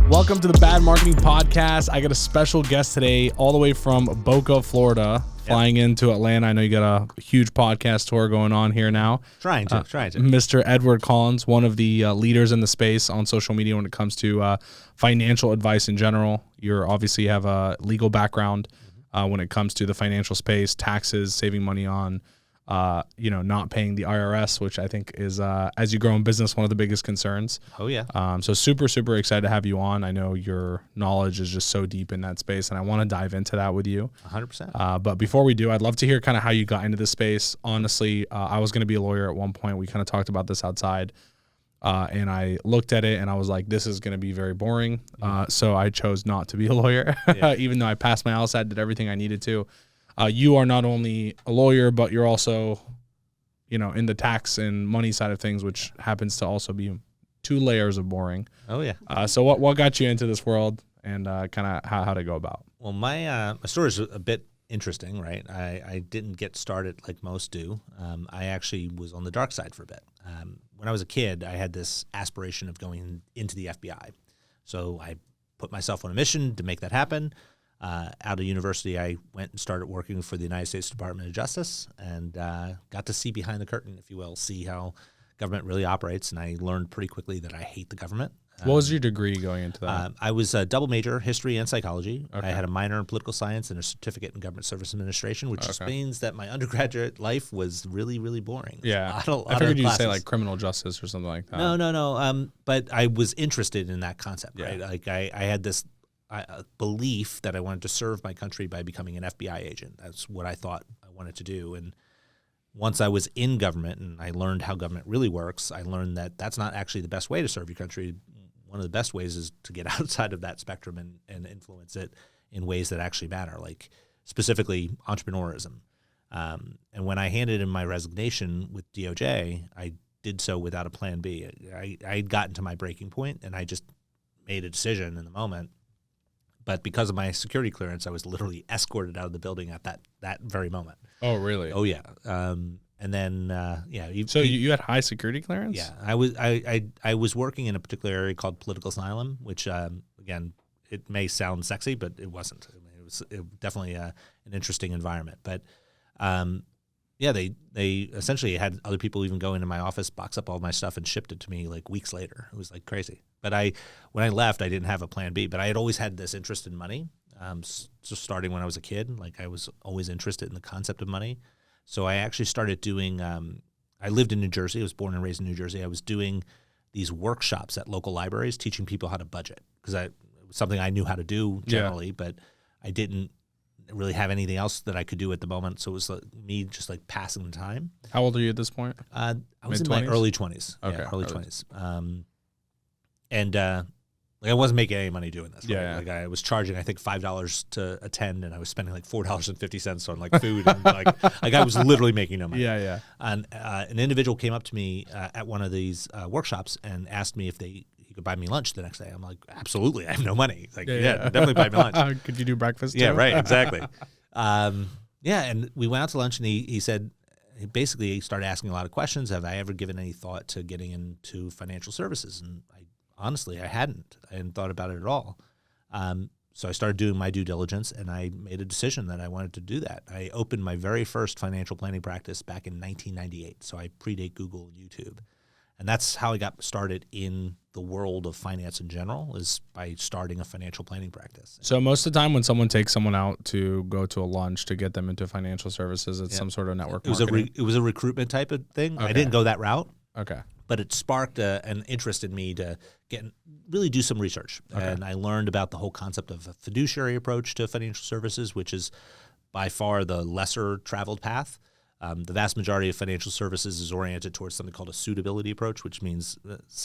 Welcome to the Bad Marketing Podcast. I got a special guest today all the way from Boca, Florida, flying into Atlanta. I know you got a huge podcast tour going on here now. Trying to. Mr. Edward Collins, one of the leaders in the space on social media when it comes to financial advice in general. You're obviously have a legal background when it comes to the financial space, taxes, saving money on not paying the IRS, which I think is, as you grow in business, one of the biggest concerns. Oh, yeah. So super, super excited to have you on. I know your knowledge is just so deep in that space, and I want to dive into that with you. 100%. But before we do, I'd love to hear kind of how you got into this space. Honestly, I was going to be a lawyer at one point. We kind of talked about this outside, and I looked at it, and I was like, this is going to be very boring. So I chose not to be a lawyer, even though I passed my LSAT, did everything I needed to. You are not only a lawyer, but you're also, in the tax and money side of things, which happens to also be two layers of boring. Oh, yeah. So what got you into this world and kind of how to go about? Well, my story is a bit interesting, right? I didn't get started like most do. I actually was on the dark side for a bit. When I was a kid, I had this aspiration of going into the FBI. So I put myself on a mission to make that happen. Out of university, I went and started working for the United States Department of Justice and got to see behind the curtain, if you will, see how government really operates. And I learned pretty quickly that I hate the government. What was your degree going into that? I was a double major, history and psychology. Okay. I had a minor in political science and a certificate in government service administration, which just means that my undergraduate life was really, really boring. Yeah. A lot I figured of you'd say classes. like criminal justice or something like that. No. But I was interested in that concept, right? Yeah. Like I had this belief that I wanted to serve my country by becoming an FBI agent. That's what I thought I wanted to do. And once I was in government and I learned how government really works, I learned that that's not actually the best way to serve your country. One of the best ways is to get outside of that spectrum and influence it in ways that actually matter, like specifically entrepreneurism. And when I handed in my resignation with DOJ, I did so without a plan B. I had gotten to my breaking point and I just made a decision in the moment. But because of my security clearance, I was literally escorted out of the building at that very moment. Oh, really? Oh, yeah. And then, So you had high security clearance? Yeah. I was working in a particular area called political asylum, which, again, it may sound sexy, but it wasn't. I mean, it was definitely an interesting environment. But, they essentially had other people even go into my office, box up all my stuff, and shipped it to me like weeks later. It was like crazy. But when I left, I didn't have a plan B. But I had always had this interest in money. So starting when I was a kid, like I was always interested in the concept of money. So I actually started doing. I lived in New Jersey. I was born and raised in New Jersey. I was doing these workshops at local libraries, teaching people how to budget because it was something I knew how to do generally, but I didn't really have anything else that I could do at the moment. So it was like me just like passing the time. How old are you at this point? I was Mid-20s? in my early 20s. Okay. Yeah, early 20s. I wasn't making any money doing this. Right? Yeah. Like I was charging, I think $5 to attend, and I was spending like $4.50 on like food, and like I was literally making no money. Yeah. And an individual came up to me at one of these workshops and asked me if he could buy me lunch the next day. I'm like, absolutely, I have no money. He's like, definitely buy me lunch. Could you do breakfast too? Yeah, right, exactly. And we went out to lunch, and he said, he started asking a lot of questions. Have I ever given any thought to getting into financial services? And honestly, I hadn't thought about it at all. So I started doing my due diligence, and I made a decision that I wanted to do that. I opened my very first financial planning practice back in 1998. So I predate Google and YouTube. And that's how I got started in the world of finance in general, is by starting a financial planning practice. So most of the time when someone takes someone out to go to a lunch to get them into financial services, it's some sort of network marketing. It was a recruitment type of thing. Okay. I didn't go that route. Okay. But it sparked an interest in me to really do some research. Okay. And I learned about the whole concept of a fiduciary approach to financial services, which is by far the lesser traveled path. The vast majority of financial services is oriented towards something called a suitability approach, which means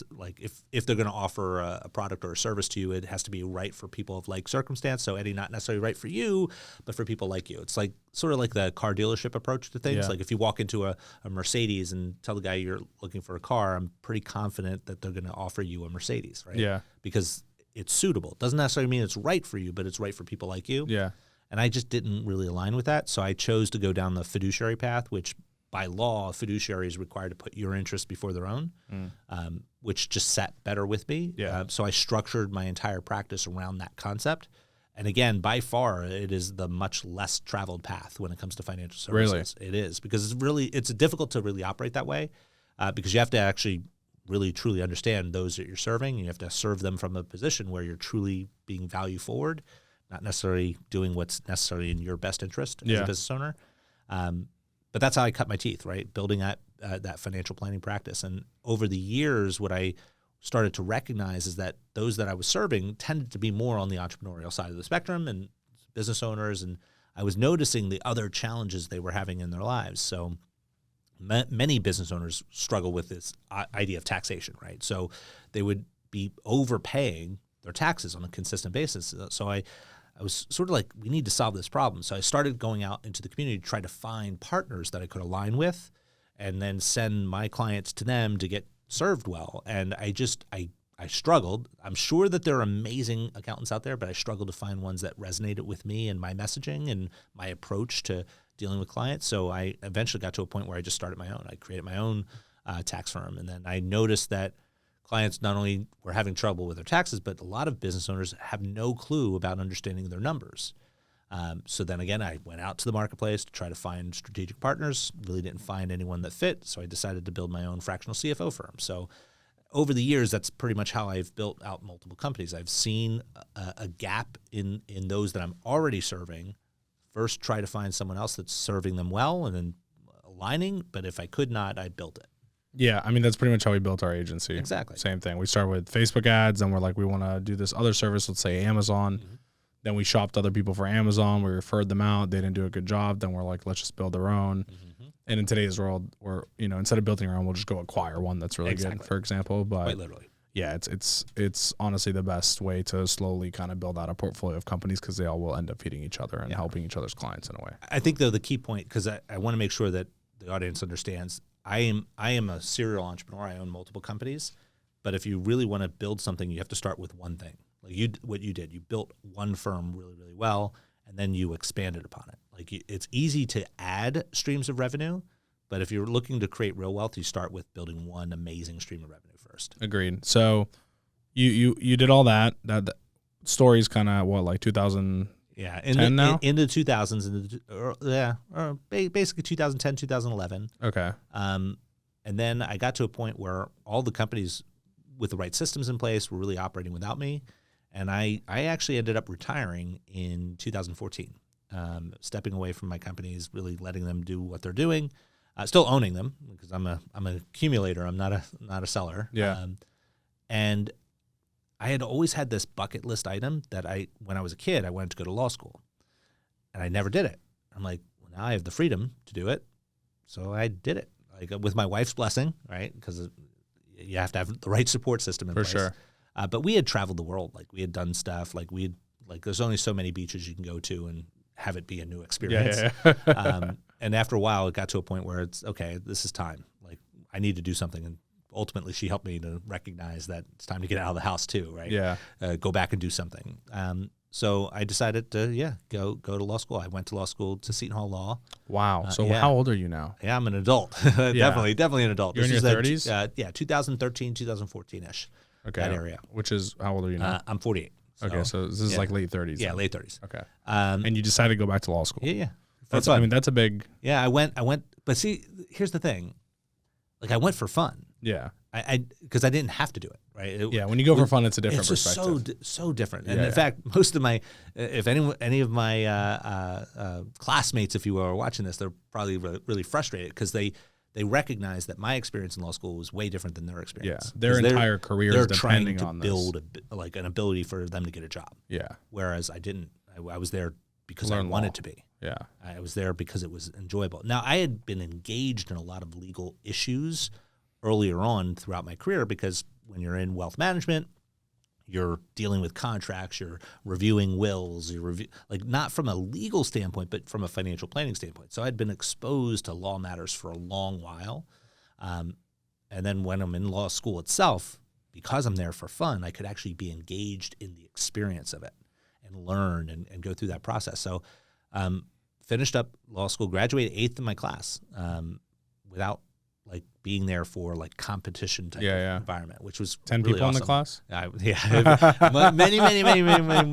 like if they're going to offer a product or a service to you, it has to be right for people of like circumstance. So Eddie, not necessarily right for you, but for people like you. It's like sort of like the car dealership approach to things. Yeah. Like if you walk into a Mercedes and tell the guy you're looking for a car, I'm pretty confident that they're going to offer you a Mercedes, right? Yeah. Because it's suitable. It doesn't necessarily mean it's right for you, but it's right for people like you. Yeah. And I just didn't really align with that. So I chose to go down the fiduciary path, which by law, a fiduciary is required to put your interests before their own. which just sat better with me. Yeah. So I structured my entire practice around that concept. And again, by far, it is the much less traveled path when it comes to financial services. Really? It is, because it's difficult to really operate that way, because you have to actually really truly understand those that you're serving. You have to serve them from a position where you're truly being value forward, not necessarily doing what's necessarily in your best interest as a business owner. But that's how I cut my teeth, right? Building that financial planning practice. And over the years, what I started to recognize is that those that I was serving tended to be more on the entrepreneurial side of the spectrum and business owners, and I was noticing the other challenges they were having in their lives. So many business owners struggle with this idea of taxation, right? So they would be overpaying their taxes on a consistent basis. So I was sort of like, we need to solve this problem. So I started going out into the community to try to find partners that I could align with and then send my clients to them to get served well. And I struggled. I'm sure that there are amazing accountants out there, but I struggled to find ones that resonated with me and my messaging and my approach to dealing with clients. So I eventually got to a point where I just started my own. I created my own tax firm. And then I noticed that clients not only were having trouble with their taxes, but a lot of business owners have no clue about understanding their numbers. So then again, I went out to the marketplace to try to find strategic partners, really didn't find anyone that fit. So I decided to build my own fractional CFO firm. So over the years, that's pretty much how I've built out multiple companies. I've seen a gap in those that I'm already serving. First, try to find someone else that's serving them well and then aligning. But if I could not, I built it. Yeah, I mean, that's pretty much how we built our agency. Exactly. Same thing. We started with Facebook ads, and we're like, we want to do this other service, let's say Amazon. Mm-hmm. Then we shopped other people for Amazon. We referred them out. They didn't do a good job. Then we're like, let's just build our own. Mm-hmm. And in today's world, we're, instead of building our own, we'll just go acquire one that's really good, for example. But quite literally. Yeah, it's honestly the best way to slowly kind of build out a portfolio of companies, because they all will end up feeding each other and helping each other's clients in a way. I think, though, the key point, because I want to make sure that the audience understands, I am a serial entrepreneur. I own multiple companies. But if you really want to build something, you have to start with one thing. Like what you did, you built one firm really, really well, and then you expanded upon it. Like it's easy to add streams of revenue, but if you're looking to create real wealth, you start with building one amazing stream of revenue first. Agreed. So you did all that. That story's kind of like 2000. Yeah, in the 2000s, basically 2010, 2011. Okay. And then I got to a point where all the companies with the right systems in place were really operating without me. And I actually ended up retiring in 2014, stepping away from my companies, really letting them do what they're doing, still owning them, because I'm an accumulator. I'm not a seller. Yeah. And I had always had this bucket list item that when I was a kid, I wanted to go to law school, and I never did it. I'm like, well, now I have the freedom to do it, so I did it, like with my wife's blessing, right? Because you have to have the right support system in place. For sure. But we had traveled the world. Like we had done stuff. Like there's only so many beaches you can go to and have it be a new experience. Yeah. And after a while, it got to a point where it's, okay, this is time. Like I need to do something. And ultimately, she helped me to recognize that it's time to get out of the house too, right? Yeah. Go back and do something. So I decided to, go to law school. I went to law school to Seton Hall Law. Wow. So how old are you now? Yeah, I'm an adult. Definitely an adult. You're in your 30s? 2013, 2014-ish. Okay. That area. Which is, how old are you now? I'm 48. Okay, so this is like late 30s. Yeah, then. late 30s. Okay. And you decided to go back to law school. Yeah. That's a big. Yeah, I went. But see, here's the thing. Like I went for fun. Yeah. Because I didn't have to do it, right? When you go for fun, it's a different perspective. It's just so different. And in fact, most of my, if any of my classmates, if you will, are watching this, they're probably really frustrated because they recognize that my experience in law school was way different than their experience. Yeah, their entire career is depending on this. They're trying to build like an ability for them to get a job. Yeah. Whereas I didn't. I was there because I wanted to be. Yeah. I was there because it was enjoyable. Now, I had been engaged in a lot of legal issues earlier on throughout my career because when you're in wealth management, you're dealing with contracts, you're reviewing wills, like not from a legal standpoint, but from a financial planning standpoint. So I'd been exposed to law matters for a long while. And then when I'm in law school itself, because I'm there for fun, I could actually be engaged in the experience of it and learn and go through that process. So finished up law school, graduated 8th in my class without like being there for like competition type of environment, which was 10 really people awesome. in the class.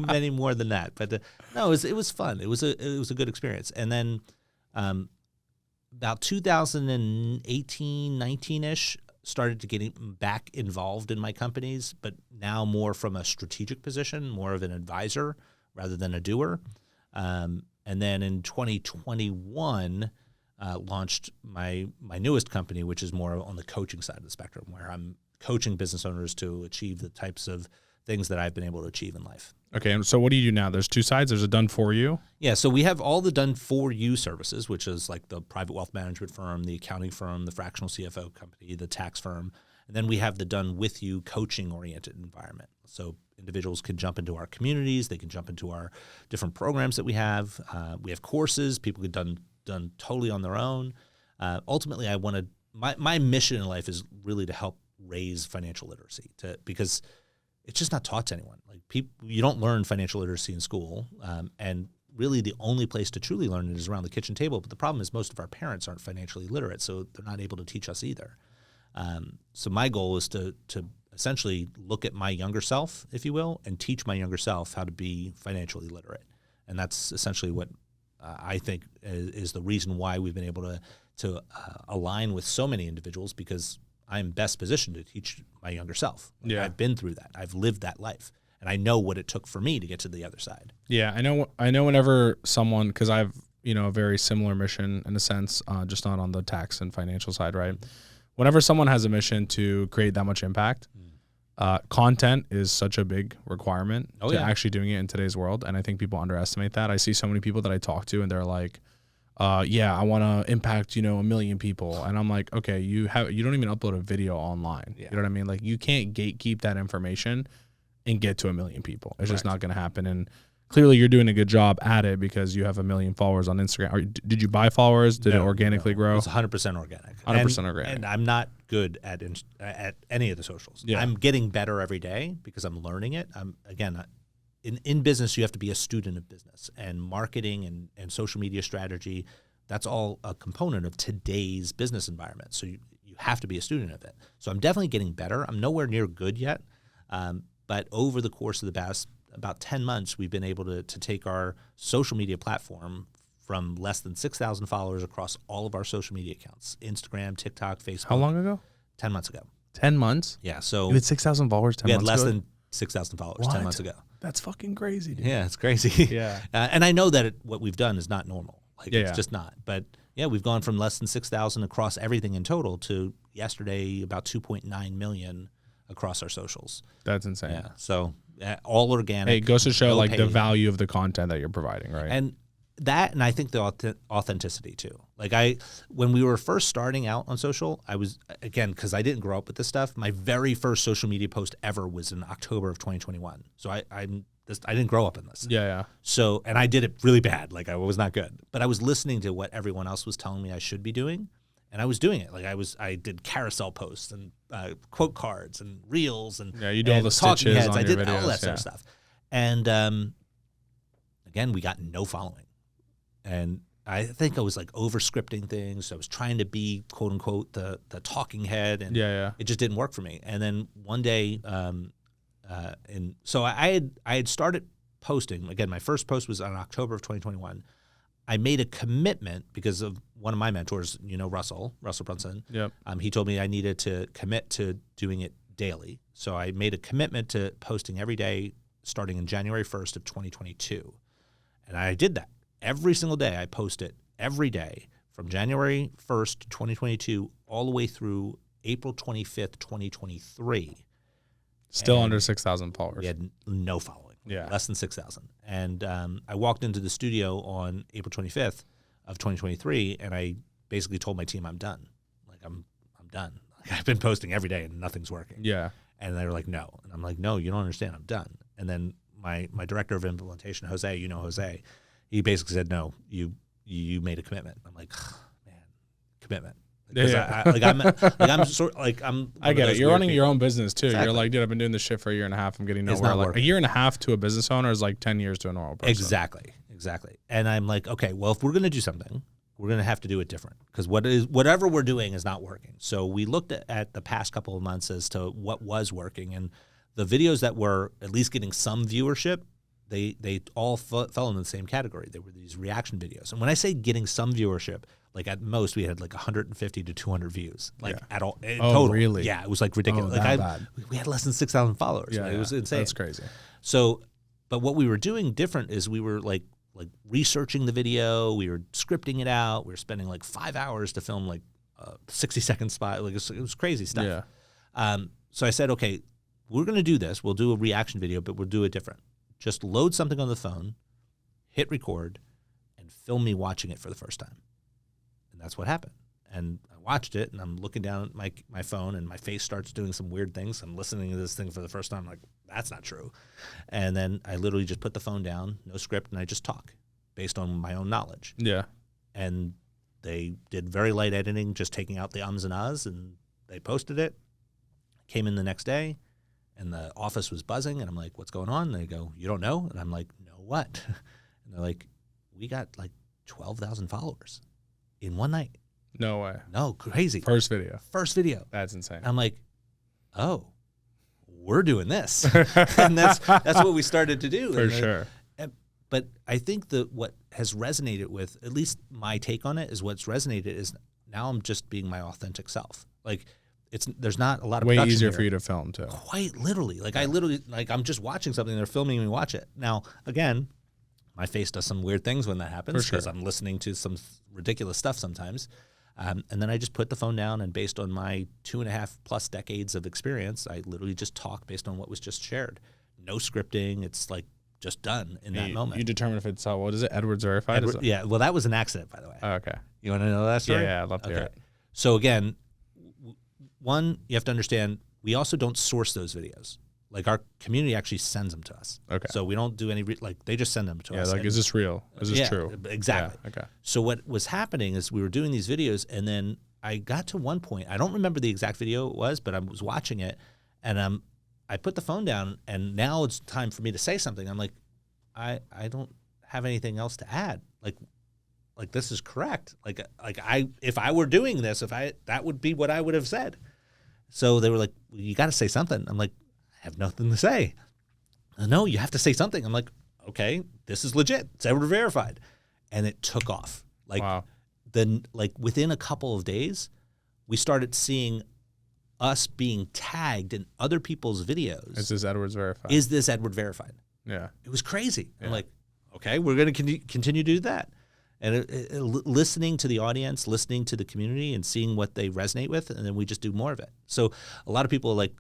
Many more than that. But no, it was fun. It was a good experience. And then about 2018, 19-ish, started to get back involved in my companies, but now more from a strategic position, more of an advisor rather than a doer. And then in 2021, launched my newest company, which is more on the coaching side of the spectrum, where I'm coaching business owners to achieve the types of things that I've been able to achieve in life. Okay, and so what do you do now? There's two sides. There's a done for you. Yeah, so we have all the done for you services, which is like the private wealth management firm, the accounting firm, the fractional CFO company, the tax firm. And then we have the done with you coaching oriented environment. So individuals can jump into our communities. They can jump into our different programs that we have. We have courses. People get done totally on their own. Ultimately, I wanted my mission in life is really to help raise financial literacy because it's just not taught to anyone. Like you don't learn financial literacy in school, and really the only place to truly learn it is around the kitchen table. But the problem is most of our parents aren't financially literate, so they're not able to teach us either. So my goal is to essentially look at my younger self, if you will, and teach my younger self how to be financially literate. And that's essentially what I think is the reason why we've been able to align with so many individuals, because I'm best positioned to teach my younger self. Like, I've been through that. I've lived that life. And I know what it took for me to get to the other side. Yeah, I know whenever someone, because I have, a very similar mission in a sense, just not on the tax and financial side, right? Whenever someone has a mission to create that much impact, content is such a big requirement to actually doing it in today's world. And I think people underestimate that. I see so many people that I talk to and they're like, I want to impact, 1 million people. And I'm like, okay, you don't even upload a video online. Yeah. You know what I mean? Like you can't gatekeep that information and get to 1 million people. It's just not going to happen. And clearly you're doing a good job at it because you have 1 million followers on Instagram. Did you buy followers? Did it organically grow? It's 100% organic. 100% organic. And I'm not good at any of the socials. Yeah. I'm getting better every day because I'm learning it. In business, you have to be a student of business, and marketing and social media strategy, that's all a component of today's business environment. So you have to be a student of it. So I'm definitely getting better. I'm nowhere near good yet. But over the course of the past about 10 months, we've been able to take our social media platform from less than 6,000 followers across all of our social media accounts, Instagram, TikTok, Facebook. How long ago? 10 months ago. 10 months? Yeah. So you had 6,000 followers 10 months ago? We had less than 6,000 followers 10 months ago. That's fucking crazy, dude. Yeah, it's crazy. Yeah. And I know that what we've done is not normal. It's just not. But yeah, we've gone from less than 6,000 across everything in total to yesterday about 2.9 million across our socials. That's insane. Yeah. So all organic. Hey, it goes to show the value of the content that you're providing, right? And I think the authenticity too. When we were first starting out on social, I was, again, because I didn't grow up with this stuff, my very first social media post ever was in October of 2021. So I didn't grow up in this. Yeah. So, and I did it really bad. I was not good. But I was listening to what everyone else was telling me I should be doing, and I was doing it. I did carousel posts and quote cards and reels and you do all the stitches heads. I did videos, all that sort of stuff. And again, we got no following. And I think I was over scripting things. I was trying to be quote unquote the talking head, and it just didn't work for me. And then one day, so I had started posting. Again, my first post was on October of 2021. I made a commitment because of one of my mentors, Russell Brunson. Yep. He told me I needed to commit to doing it daily. So I made a commitment to posting every day starting in January 1st of 2022. And I did that. Every single day I post it every day from January 1st, 2022 all the way through April 25th, 2023. Still under 6,000 followers. We had no following. Yeah. Less than 6,000. And I walked into the studio on April 25th of 2023, and I basically told my team I'm done. I'm done. I've been posting every day and nothing's working. Yeah. And they were like, no. And I'm like, no, you don't understand. I'm done. And then my director of implementation, Jose, Jose, he basically said, no, you made a commitment. I'm like, man, commitment. I get it. You're running your own business too. Exactly. You're like, dude, I've been doing this shit for a year and a half. I'm getting nowhere. A year and a half to a business owner is like 10 years to a normal person. Exactly. And I'm like, okay, well, if we're going to do something, we're going to have to do it different because whatever we're doing is not working. So we looked at the past couple of months as to what was working, and the videos that were at least getting some viewership, they all fell in the same category. They were these reaction videos. And when I say getting some viewership, like at most we had like 150 to 200 views, like at all in total. Really? Yeah, it was like ridiculous. That like bad. We had less than 6,000 followers. Yeah, It was insane. That's crazy. So, but what we were doing different is we were like researching the video, we were scripting it out, we were spending like 5 hours to film like a 60-second spot. Like it was crazy stuff. Yeah. So I said, okay, we're going to do this. We'll do a reaction video, but we'll do it different. Just load something on the phone, hit record, and film me watching it for the first time. And that's what happened. And I watched it, and I'm looking down at my phone, and my face starts doing some weird things. I'm listening to this thing for the first time. I'm like, that's not true. And then I literally just put the phone down, no script, and I just talk based on my own knowledge. Yeah. And they did very light editing, just taking out the ums and ahs, and they posted it. Came in the next day, and the office was buzzing, and I'm like, what's going on? And they go, you don't know? And I'm like, no, what? And they're like, we got like 12,000 followers in one night. No way. No, crazy. First video. That's insane. And I'm like, oh, we're doing this. And that's what we started to do. For sure. But I think that what has resonated with, at least my take on it, is what's resonated is now I'm just being my authentic self. Like, there's not a lot of way production easier here. for you to film too. Quite literally. Like I literally, like I'm just watching something, they're filming me watch it. Now, again, my face does some weird things when that happens because I'm listening to some ridiculous stuff sometimes. And then I just put the phone down, and based on my 2.5+ decades of experience, I literally just talk based on what was just shared. No scripting. It's like just done in that moment. You determine if it's, what is it, Edwards Verified? Yeah, well, that was an accident, by the way. Oh, okay. You want to know that story? Yeah, I'd love to hear it. So again, one, you have to understand, we also don't source those videos. Like our community actually sends them to us. Okay. So we don't do any, they just send them to us. Yeah, like, is this real? Is this true? Exactly. Yeah, okay. So what was happening is we were doing these videos, and then I got to one point, I don't remember the exact video it was, but I was watching it, and I put the phone down, and now it's time for me to say something. I'm like, I don't have anything else to add. Like this is correct. If I were doing this, that would be what I would have said. So they were like, well, you got to say something. I'm like, I have nothing to say. No, you have to say something. I'm like, okay, this is legit. It's Edward Verified. And it took off. Wow. Then within a couple of days, we started seeing us being tagged in other people's videos. Is this Edwards Verified? Is this Edward Verified? Yeah. It was crazy. Yeah. I'm like, okay, we're going to continue to do that. And listening to the audience, listening to the community, and seeing what they resonate with, and then we just do more of it. So a lot of people like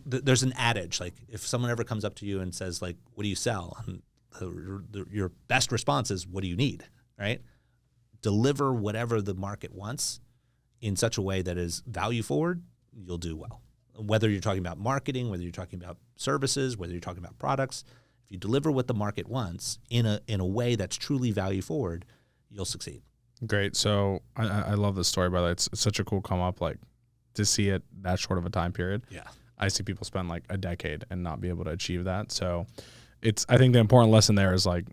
there's an adage, like if someone ever comes up to you and says like, what do you sell? And your best response is, what do you need, right? Deliver whatever the market wants in such a way that is value forward, you'll do well. Whether you're talking about marketing, whether you're talking about services, whether you're talking about products, if you deliver what the market wants in a way that's truly value forward, you'll succeed. Great. So I love this story, by the way. It's such a cool come up, like to see it that short of a time period. Yeah. I see people spend like a decade and not be able to achieve that. So I think the important lesson there is like,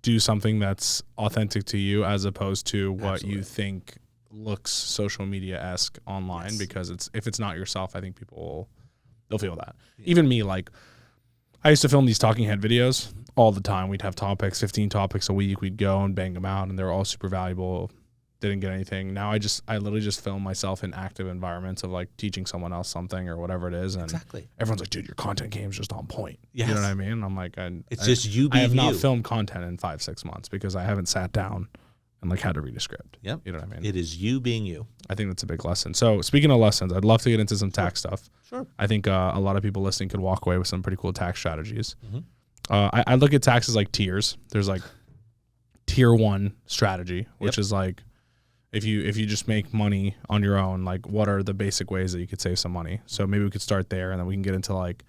do something that's authentic to you as opposed to what you think looks social media-esque online. Yes. Because if it's not yourself, I think they'll feel that. Yeah. Even me, like, I used to film these talking head videos all the time. We'd have topics, 15 topics a week. We'd go and bang them out, and they were all super valuable. Didn't get anything. Now I literally just film myself in active environments of like teaching someone else something or whatever it is. And exactly. Everyone's like, dude, your content game's just on point. Yes. You know what I mean? I'm like, it's just you being I have not you. filmed content in 5-6 months because I haven't sat down and like had to read a script. Yep. You know what I mean? It is you being you. I think that's a big lesson. So speaking of lessons, I'd love to get into some tax stuff. Sure. I think a lot of people listening could walk away with some pretty cool tax strategies. Mm-hmm. I look at taxes like tiers. There's like tier 1 strategy, which is like, if you just make money on your own, like what are the basic ways that you could save some money? So maybe we could start there, and then we can get into like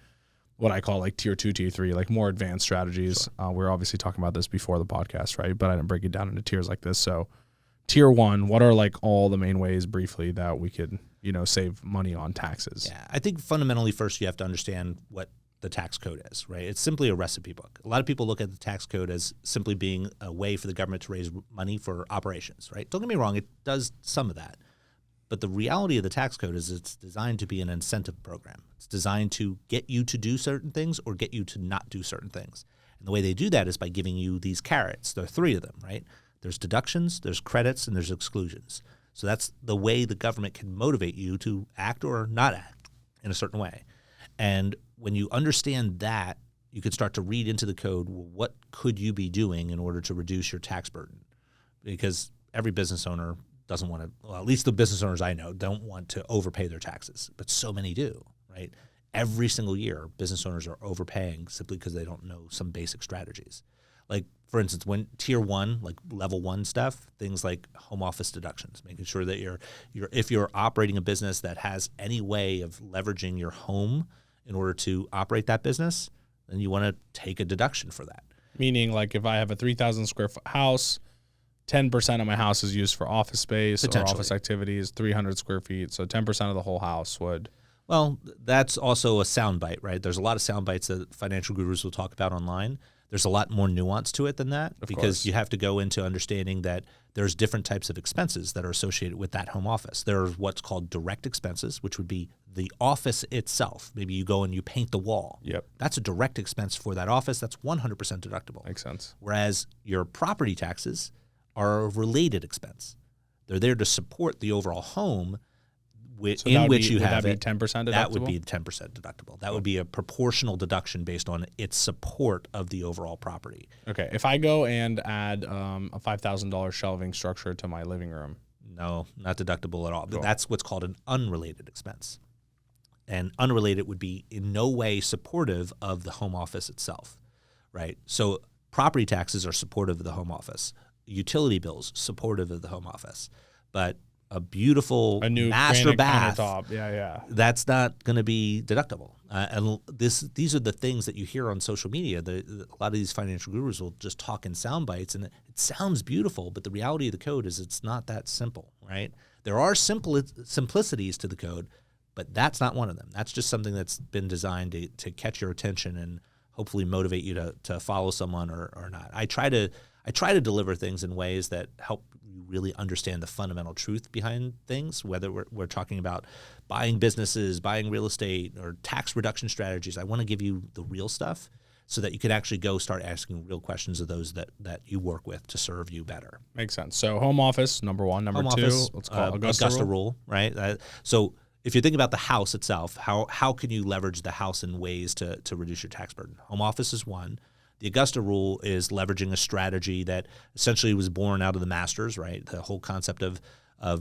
what I call like tier 2, tier 3, like more advanced strategies. Sure. We're obviously talking about this before the podcast, right? But I didn't break it down into tiers like this. So tier 1, what are like all the main ways briefly that we could, save money on taxes? Yeah, I think fundamentally first you have to understand what the tax code is, right? It's simply a recipe book. A lot of people look at the tax code as simply being a way for the government to raise money for operations, right? Don't get me wrong, it does some of that. But the reality of the tax code is it's designed to be an incentive program. It's designed to get you to do certain things or get you to not do certain things. And the way they do that is by giving you these carrots. There are three of them, right? There's deductions, there's credits, and there's exclusions. So that's the way the government can motivate you to act or not act in a certain way. And when you understand that, you can start to read into the code, well, what could you be doing in order to reduce your tax burden? Because every business owner doesn't want to, well, at least the business owners I know don't want to overpay their taxes, but so many do, right? Every single year, business owners are overpaying simply because they don't know some basic strategies. Like, for instance, when tier one, like level one stuff, things like home office deductions, making sure that if you're operating a business that has any way of leveraging your home in order to operate that business, then you want to take a deduction for that. Meaning, like, if I have a 3,000 square foot house, 10% of my house is used for office space or office activities, 300 square feet. So 10% of the whole house would. Well, that's also a soundbite, right? There's a lot of sound bites that financial gurus will talk about online. There's a lot more nuance to it than that because you have to go into understanding that there's different types of expenses that are associated with that home office. There's what's called direct expenses, which would be the office itself. Maybe you go and you paint the wall. Yep. That's a direct expense for that office. That's 100% deductible. Makes sense. Whereas your property taxes are a related expense. They're there to support the overall home in which you have it. 10% deductible? That would be 10% deductible. That would be a proportional deduction based on its support of the overall property. Okay. If I go and add a $5,000 shelving structure to my living room. No, not deductible at all. Cool. That's what's called an unrelated expense. And unrelated would be in no way supportive of the home office itself, right? So property taxes are supportive of the home office. Utility bills, supportive of the home office. But a new master bath, that's not going to be deductible. And these are the things that you hear on social media. A lot of these financial gurus will just talk in sound bites, and it sounds beautiful, but the reality of the code is it's not that simple, right? There are simplicities to the code, but that's not one of them. That's just something that's been designed to catch your attention and hopefully motivate you to follow someone or not. I try to deliver things in ways that help you really understand the fundamental truth behind things, whether we're talking about buying businesses, buying real estate, or tax reduction strategies. I want to give you the real stuff so that you can actually go start asking real questions of those that you work with to serve you better. Makes sense. So home office, number one. Number two, let's call it Augusta rule, right? So if you think about the house itself, how can you leverage the house in ways to reduce your tax burden? Home office is one. The Augusta rule is leveraging a strategy that essentially was born out of the Masters, right? The whole concept of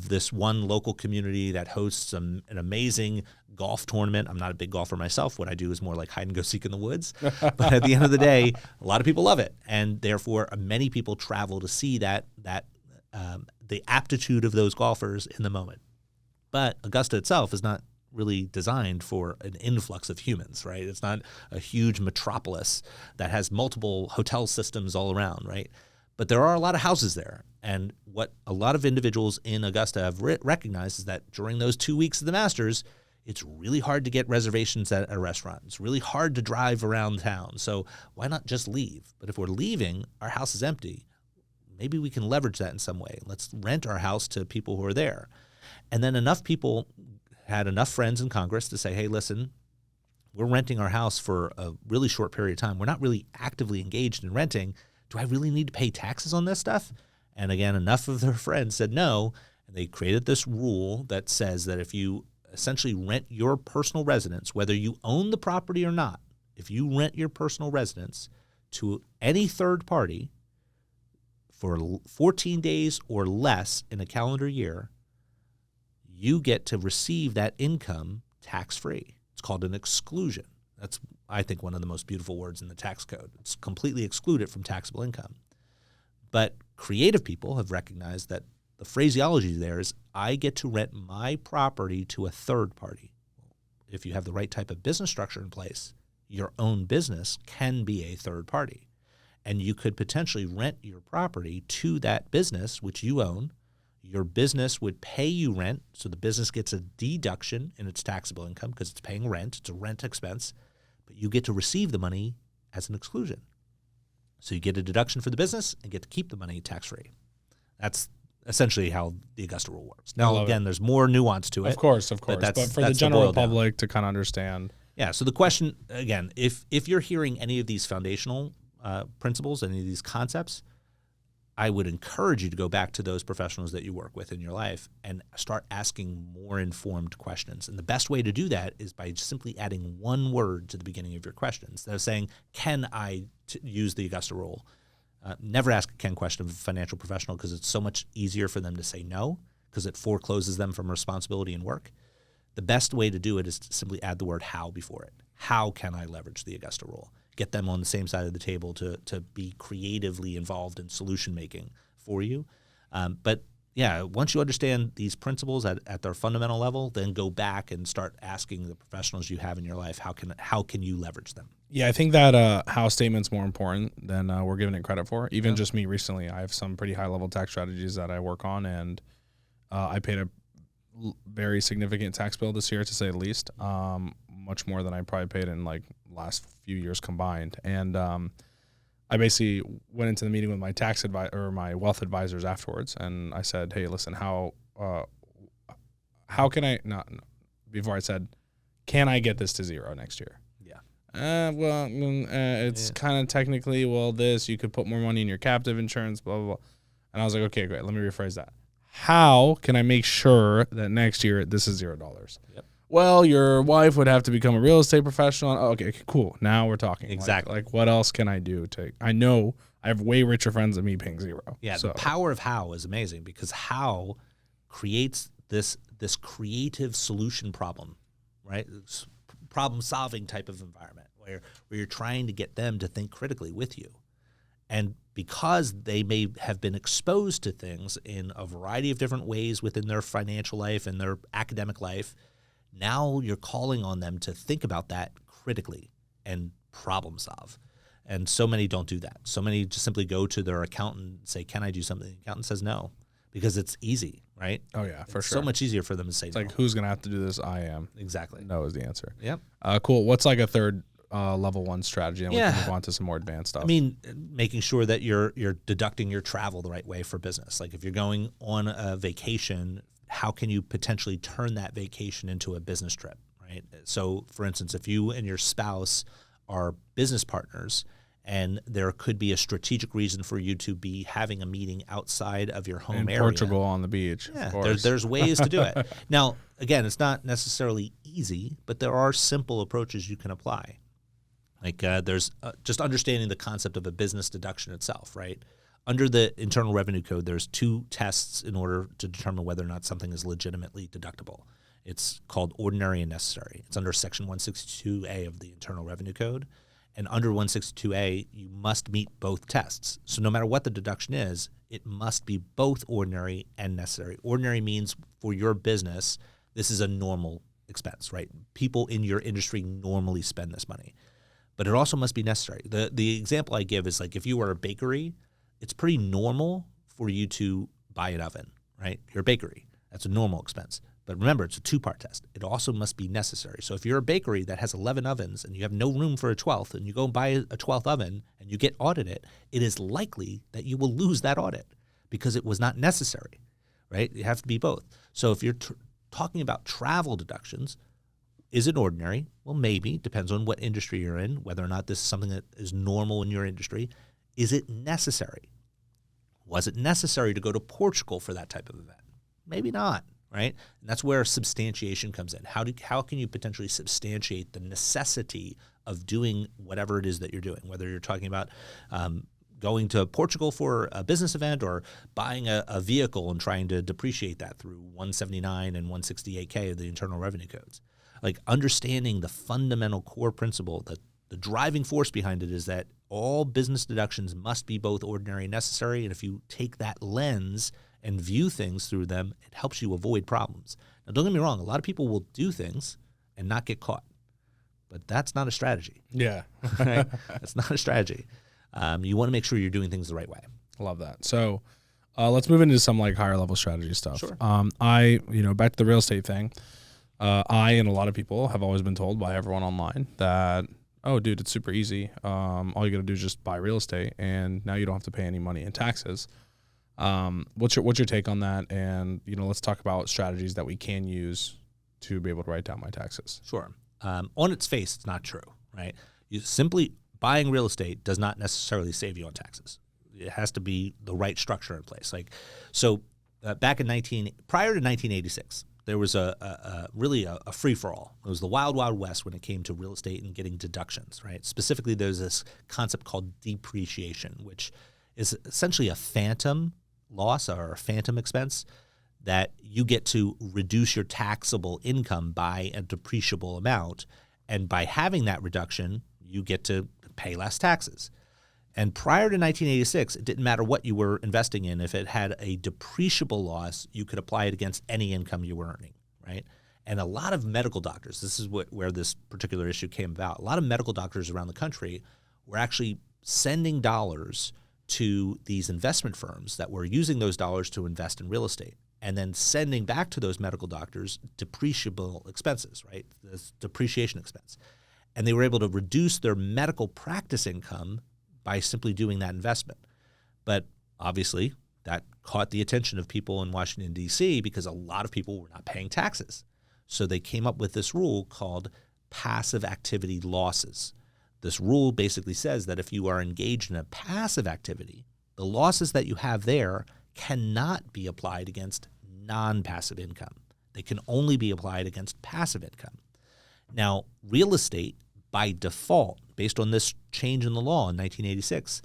this one local community that hosts an amazing golf tournament. I'm not a big golfer myself. What I do is more like hide and go seek in the woods. But at the end of the day, a lot of people love it. And therefore, many people travel to see the aptitude of those golfers in the moment. But Augusta itself is not really designed for an influx of humans, right? It's not a huge metropolis that has multiple hotel systems all around, right? But there are a lot of houses there. And what a lot of individuals in Augusta have recognized is that during those 2 weeks of the Masters, it's really hard to get reservations at a restaurant. It's really hard to drive around town. So why not just leave? But if we're leaving, our house is empty. Maybe we can leverage that in some way. Let's rent our house to people who are there. And then enough people had enough friends in Congress to say, hey, listen, we're renting our house for a really short period of time. We're not really actively engaged in renting. Do I really need to pay taxes on this stuff? And again, enough of their friends said no, and they created this rule that says that if you essentially rent your personal residence, whether you own the property or not, if you rent your personal residence to any third party for 14 days or less in a calendar year, you get to receive that income tax-free. It's called an exclusion. That's, I think, one of the most beautiful words in the tax code. It's completely excluded from taxable income. But creative people have recognized that the phraseology there is, I get to rent my property to a third party. If you have the right type of business structure in place, your own business can be a third party. And you could potentially rent your property to that business, which you own. Your business would pay you rent, so the business gets a deduction in its taxable income because it's paying rent. It's a rent expense. but you get to receive the money as an exclusion. So you get a deduction for the business and get to keep the money tax-free. That's essentially how the Augusta rule works. Now, again, there's more nuance to it. Of course. But for the general public to kind of understand. Yeah, so the question, again, if you're hearing any of these foundational principles, any of these concepts, I would encourage you to go back to those professionals that you work with in your life and start asking more informed questions. And the best way to do that is by simply adding one word to the beginning of your question. Instead of saying, can I use the Augusta rule? Never ask a can question of a financial professional because it's so much easier for them to say no because it forecloses them from responsibility and work. The best way to do it is to simply add the word how before it. How can I leverage the Augusta rule? Get them on the same side of the table to be creatively involved in solution making for you. But yeah, once you understand these principles at their fundamental level, then go back and start asking the professionals you have in your life, how can you leverage them? Yeah, I think that how statement's more important than we're giving it credit for. Even just me recently, I have some pretty high level tax strategies that I work on, and I paid a very significant tax bill this year, to say the least, much more than I probably paid in like last few years combined. And I basically went into the meeting with my tax advisor or my wealth advisors afterwards, and I said, "Hey, listen, how can I not?" Before I said, "Can I get this to zero next year?" Yeah. It's kind of technically this. You could put more money in your captive insurance, blah blah blah. And I was like, "Okay, great. Let me rephrase that. How can I make sure that next year this is $0?" Yep. Well, your wife would have to become a real estate professional. Oh, okay, cool. Now we're talking. Exactly. Like what else can I do I know I have way richer friends than me paying zero. Yeah, so the power of how is amazing because how creates this creative solution problem, right? This problem-solving type of environment where you're trying to get them to think critically with you. And because they may have been exposed to things in a variety of different ways within their financial life and their academic life, now you're calling on them to think about that critically and problem solve. And so many don't do that. So many just simply go to their accountant and say, "Can I do something?" The accountant says no because it's easy, right? Oh, yeah, for it's sure. so much easier for them to say it's no. Like, who's going to have to do this? I am. Exactly. No is the answer. Yep. Cool. What's like a third level one strategy? And we can move on to some more advanced stuff. I mean, making sure that you're deducting your travel the right way for business. Like if you're going on a vacation, how can you potentially turn that vacation into a business trip, right? So, for instance, if you and your spouse are business partners and there could be a strategic reason for you to be having a meeting outside of your home area. In Portugal on the beach. Yeah, there's ways to do it. Now, again, it's not necessarily easy, but there are simple approaches you can apply. Like there's just understanding the concept of a business deduction itself, right? Under the Internal Revenue Code, there's two tests in order to determine whether or not something is legitimately deductible. It's called ordinary and necessary. It's under Section 162A of the Internal Revenue Code. And under 162A, you must meet both tests. So no matter what the deduction is, it must be both ordinary and necessary. Ordinary means for your business, this is a normal expense, right? People in your industry normally spend this money. But it also must be necessary. The example I give is like if you were a bakery, it's pretty normal for you to buy an oven, right? You're a bakery. That's a normal expense. But remember, it's a two-part test. It also must be necessary. So if you're a bakery that has 11 ovens and you have no room for a 12th and you go and buy a 12th oven and you get audited, it is likely that you will lose that audit because it was not necessary, right? You have to be both. So if you're talking about travel deductions, is it ordinary? Well, maybe. Depends on what industry you're in, whether or not this is something that is normal in your industry. Is it necessary? Was it necessary to go to Portugal for that type of event? Maybe not, right? And that's where substantiation comes in. How can you potentially substantiate the necessity of doing whatever it is that you're doing, whether you're talking about going to Portugal for a business event or buying a vehicle and trying to depreciate that through 179 and 168K of the Internal Revenue Codes. Like understanding the fundamental core principle that the driving force behind it is that all business deductions must be both ordinary and necessary. And if you take that lens and view things through them, it helps you avoid problems. Now, don't get me wrong. A lot of people will do things and not get caught, but that's not a strategy. Yeah. Right? That's not a strategy. You want to make sure you're doing things the right way. I love that. So let's move into some like higher level strategy stuff. Sure. Back to the real estate thing. I and a lot of people have always been told by everyone online that Oh, dude, it's super easy. All you got to do is just buy real estate, and now you don't have to pay any money in taxes. What's your take on that? And let's talk about strategies that we can use to be able to write down my taxes. Sure. On its face, it's not true, right? You simply buying real estate does not necessarily save you on taxes. It has to be the right structure in place. Back in prior to 1986, there was really a free for all. It was the wild, wild west when it came to real estate and getting deductions, right? Specifically, there's this concept called depreciation, which is essentially a phantom loss or a phantom expense that you get to reduce your taxable income by a depreciable amount. And by having that reduction, you get to pay less taxes. And prior to 1986, it didn't matter what you were investing in. If it had a depreciable loss, you could apply it against any income you were earning, right? And a lot of medical doctors, this is where this particular issue came about. A lot of medical doctors around the country were actually sending dollars to these investment firms that were using those dollars to invest in real estate, and then sending back to those medical doctors depreciable expenses, right? This depreciation expense. And they were able to reduce their medical practice income by simply doing that investment. But obviously, that caught the attention of people in Washington, D.C., because a lot of people were not paying taxes. So they came up with this rule called passive activity losses. This rule basically says that if you are engaged in a passive activity, the losses that you have there cannot be applied against non-passive income. They can only be applied against passive income. Now, real estate, by default, based on this change in the law in 1986,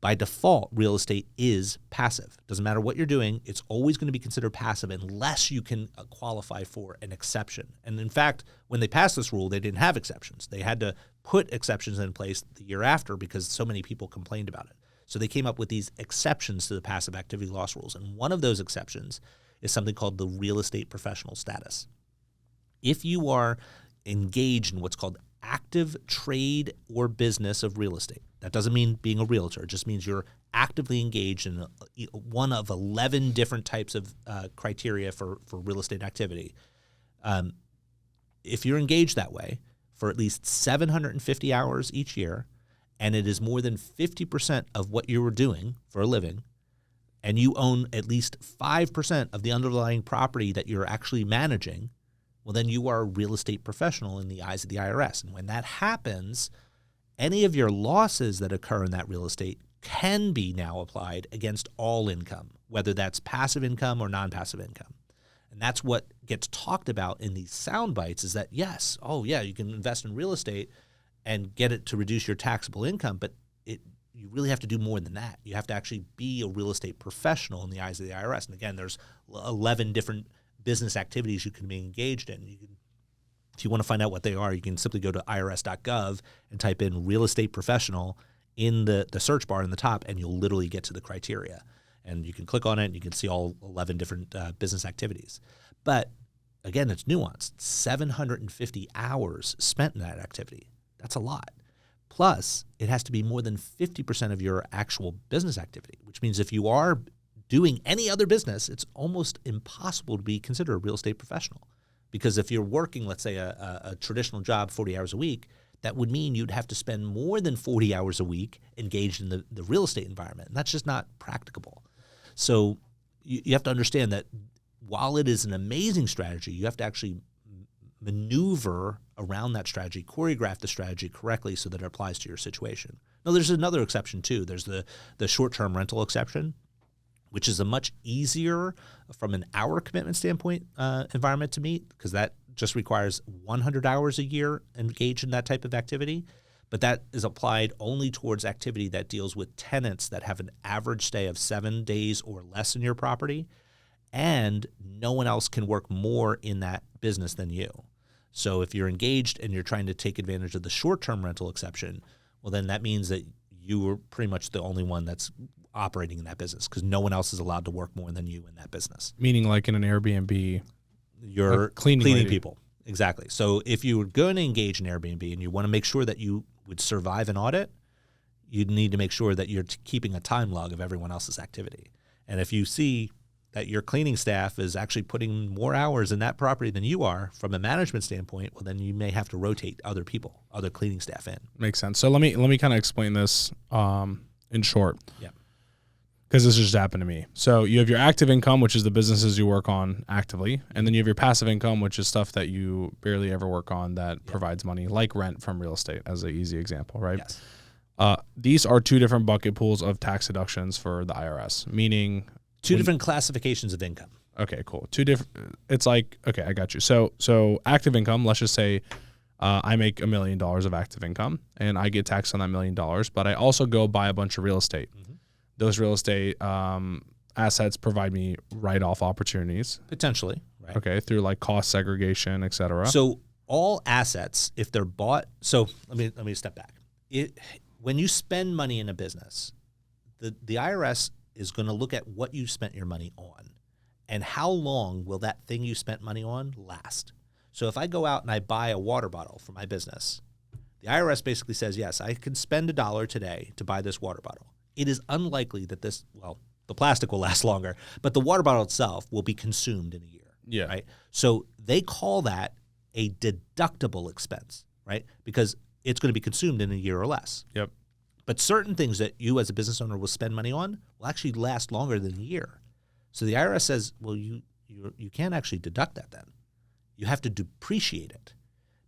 by default, real estate is passive. Doesn't matter what you're doing, it's always going to be considered passive unless you can qualify for an exception. And in fact, when they passed this rule, they didn't have exceptions. They had to put exceptions in place the year after because so many people complained about it. So they came up with these exceptions to the passive activity loss rules. And one of those exceptions is something called the real estate professional status. If you are engaged in what's called active trade or business of real estate, that doesn't mean being a realtor. It just means you're actively engaged in one of 11 different types of criteria for real estate activity. If you're engaged that way for at least 750 hours each year, and it is more than 50% of what you were doing for a living, and you own at least 5% of the underlying property that you're actually managing, well, then you are a real estate professional in the eyes of the IRS. And when that happens, any of your losses that occur in that real estate can be now applied against all income, whether that's passive income or non-passive income. And that's what gets talked about in these sound bites is that, yes, oh yeah, you can invest in real estate and get it to reduce your taxable income, but you really have to do more than that. You have to actually be a real estate professional in the eyes of the IRS. And again, there's 11 different business activities you can be engaged in. If you want to find out what they are, you can simply go to irs.gov and type in real estate professional in the search bar in the top, and you'll literally get to the criteria. And you can click on it, and you can see all 11 different business activities. But again, it's nuanced. 750 hours spent in that activity. That's a lot. Plus, it has to be more than 50% of your actual business activity, which means if you are doing any other business, it's almost impossible to be considered a real estate professional. Because if you're working, let's say, a traditional job 40 hours a week, that would mean you'd have to spend more than 40 hours a week engaged in the real estate environment. And that's just not practicable. So you have to understand that while it is an amazing strategy, you have to actually maneuver around that strategy, choreograph the strategy correctly so that it applies to your situation. Now, there's another exception too. There's the short-term rental exception, which is a much easier from an hour commitment standpoint environment to meet, because that just requires 100 hours a year engaged in that type of activity. But that is applied only towards activity that deals with tenants that have an average stay of 7 days or less in your property, and no one else can work more in that business than you. So if you're engaged and you're trying to take advantage of the short-term rental exception, well, then that means that you are pretty much the only one that's operating in that business, because no one else is allowed to work more than you in that business. Meaning like in an Airbnb, you're cleaning people. Exactly. So if you were going to engage in Airbnb and you want to make sure that you would survive an audit, you need to make sure that you're keeping a time log of everyone else's activity. And if you see that your cleaning staff is actually putting more hours in that property than you are from a management standpoint, well, then you may have to rotate other people, other cleaning staff in. Makes sense. So let me kind of explain this in short. Yeah. Because this just happened to me. So you have your active income, which is the businesses you work on actively. And then you have your passive income, which is stuff that you barely ever work on that provides money, like rent from real estate as an easy example, right? Yes. These are two different bucket pools of tax deductions for the IRS, meaning Two different classifications of income. Okay, cool. Two different. It's like, okay, I got you. So active income. Let's just say I make $1 million of active income, and I get taxed on that $1 million. But I also go buy a bunch of real estate. Mm-hmm. Those real estate assets provide me write-off opportunities Potentially, right? Okay, through like cost segregation, et cetera. So all assets, if they're bought. So let me step back. When you spend money in a business, the IRS is going to look at what you spent your money on and how long will that thing you spent money on last. So if I go out and I buy a water bottle for my business, the IRS basically says, yes, I can spend $1 today to buy this water bottle. It is unlikely that the plastic will last longer, but the water bottle itself will be consumed in a year. Yeah. Right. So they call that a deductible expense, right? Because it's going to be consumed in a year or less. Yep. But certain things that you as a business owner will spend money on will actually last longer than a year. So the IRS says, well, you can't actually deduct that then. You have to depreciate it,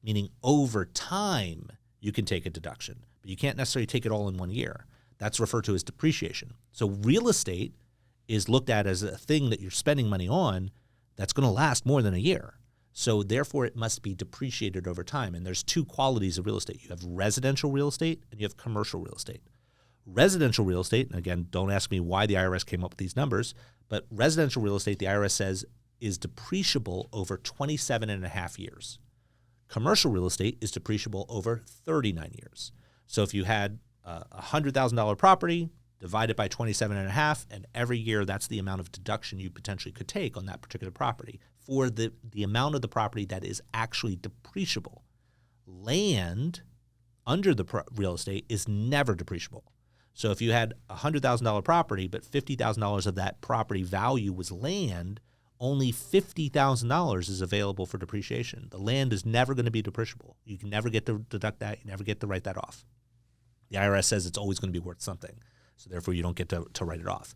meaning over time you can take a deduction, but you can't necessarily take it all in 1 year. That's referred to as depreciation. So real estate is looked at as a thing that you're spending money on that's going to last more than a year. So therefore, it must be depreciated over time. And there's two qualities of real estate. You have residential real estate and you have commercial real estate. Residential real estate, and again, don't ask me why the IRS came up with these numbers, but residential real estate, the IRS says, is depreciable over 27 and a half years. Commercial real estate is depreciable over 39 years. So if you had a $100,000 property, divide it by 27 and a half, and every year that's the amount of deduction you potentially could take on that particular property for the amount of the property that is actually depreciable. Land under the real estate is never depreciable. So if you had a $100,000 property, but $50,000 of that property value was land, only $50,000 is available for depreciation. The land is never going to be depreciable. You can never get to deduct that. You never get to write that off. The IRS says it's always going to be worth something. So therefore, you don't get to write it off.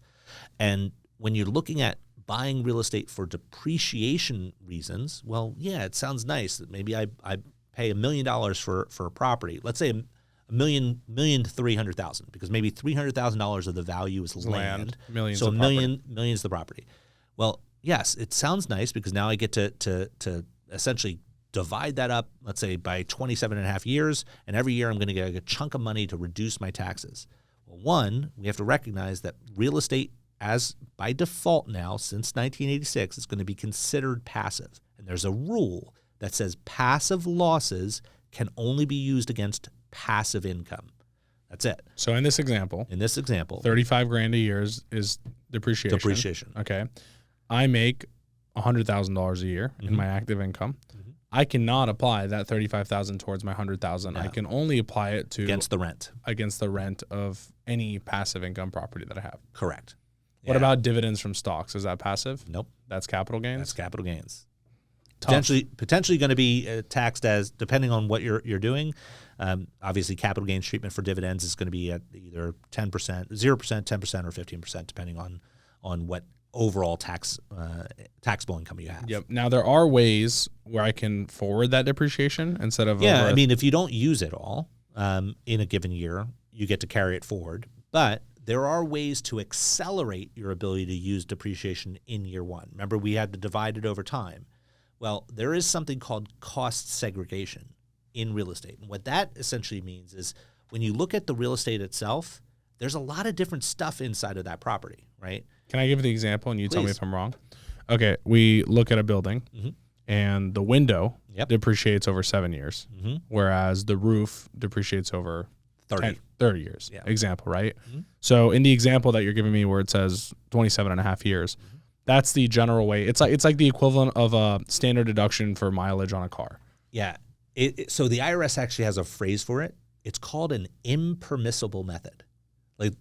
And when you're looking at buying real estate for depreciation reasons, well, yeah, it sounds nice that maybe I pay $1 million for a property. Let's say $1 million to $300,000, because maybe $300,000 of the value is land. Millions so of million is the property. Well, yes, it sounds nice because now I get to essentially divide that up, let's say by 27 and a half years, and every year I'm going to get a chunk of money to reduce my taxes. Well, one, we have to recognize that real estate, as by default now, since 1986, is going to be considered passive. And there's a rule that says passive losses can only be used against passive income. That's it. So in this example, 35 grand a year is depreciation. Okay. I make $100,000 a year in my active income. Mm-hmm. I cannot apply that $35,000 towards my $100,000. No. I can only apply it to against the rent of any passive income property that I have. Correct. What about dividends from stocks? Is that passive? Nope. That's capital gains? That's capital gains. Tough. Potentially going to be taxed as, depending on what you're doing. Obviously, capital gains treatment for dividends is going to be at either 10%, 0%, 10%, or 15%, depending on what overall taxable income you have. Yep. Now, there are ways where I can forward that depreciation instead of I mean, if you don't use it all in a given year, you get to carry it forward. But there are ways to accelerate your ability to use depreciation in year one. Remember, we had to divide it over time. Well, there is something called cost segregation in real estate. And what that essentially means is when you look at the real estate itself, there's a lot of different stuff inside of that property, right? Can I give the example and you tell me Please. if I'm wrong? Okay, we look at a building and the window depreciates over 7 years, whereas the roof depreciates over 30 years. Yeah. Example, right? So in the example that you're giving me where it says 27 and a half years, that's the general way. It's like the equivalent of a standard deduction for mileage on a car. Yeah. So the IRS actually has a phrase for it. It's called an impermissible method.